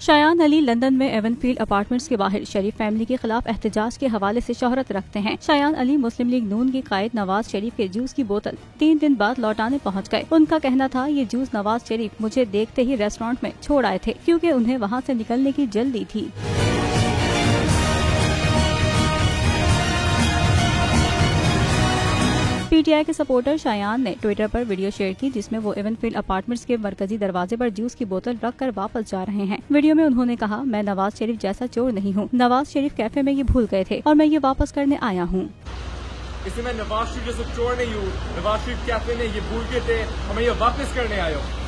Shayan Ali London में Avenfield apartments के बाहर शरीफ फैमिली के खिलाफ एहतजाज के हवाले से शोहरत रखते हैं। शायान अली मुस्लिम लीग नून के कायद नवाज शरीफ के जूस की बोतल 3 दिन बाद लौटाने पहुंच गए। उनका कहना था ये जूस नवाज शरीफ मुझे देखते ही रेस्टोरेंट में छोड़ आए थे क्योंकि उन्हें वहां से निकलने की जल्दी थी। पीटीआई के सपोर्टर शायान ने ट्विटर पर वीडियो शेयर की जिसमें वो एवनफील्ड अपार्टमेंट्स के मरकजी दरवाजे पर जूस की बोतल रखकर वापस जा रहे हैं। वीडियो में उन्होंने कहा, मैं नवाज शरीफ जैसा चोर नहीं हूँ। नवाज शरीफ कैफे में ये भूल गए थे और मैं ये वापस करने आया हूँ। इसमें मैं नवाज शरीफ जैसा चोर नहीं हूँ। नवाज शरीफ कैफे में ये भूल गए थे और मैं ये वापस करने आया हूँ।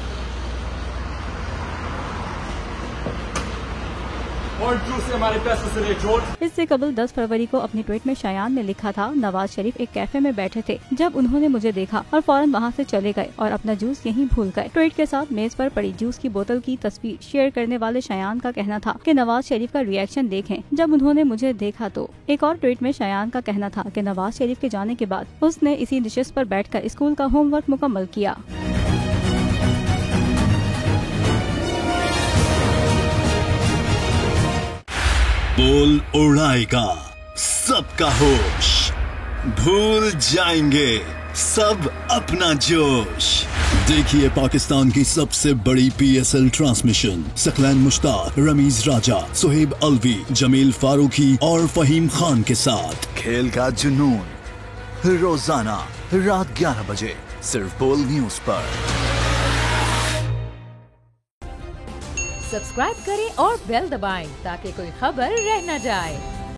और जूस हमारे पैसे से ले चोर। इससे कबल 10 फरवरी को अपनी ट्वीट में शायान ने लिखा था, नवाज शरीफ एक कैफे में बैठे थे जब उन्होंने मुझे देखा और फौरन वहां से चले गए और अपना जूस यहीं भूल गए। ट्वीट के साथ मेज पर पड़ी जूस की बोतल की तस्वीर शेयर करने वाले शायान का कहना था कि नवाज शरीफ का रिएक्शन देखें जब उन्होंने मुझे देखा तो। एक और ट्वीट में शायान का कहना था कि नवाज शरीफ के जाने के बाद उसने इसी नशिस्त पर बैठकर स्कूल का होमवर्क मुकम्मल किया। बोल उड़ाएगा सबका होश, भूल जाएंगे सब अपना जोश। देखिए पाकिस्तान की सबसे बड़ी PSL ट्रांसमिशन सकलैन मुश्ताक, रमीज राजा, सुहेब अलवी, जमील फारूकी और फहीम खान के साथ खेल का जुनून रोजाना रात 11 बजे सिर्फ बोल न्यूज पर। सब्सक्राइब करें और बेल दबाएं ताकि कोई खबर रह न जाए।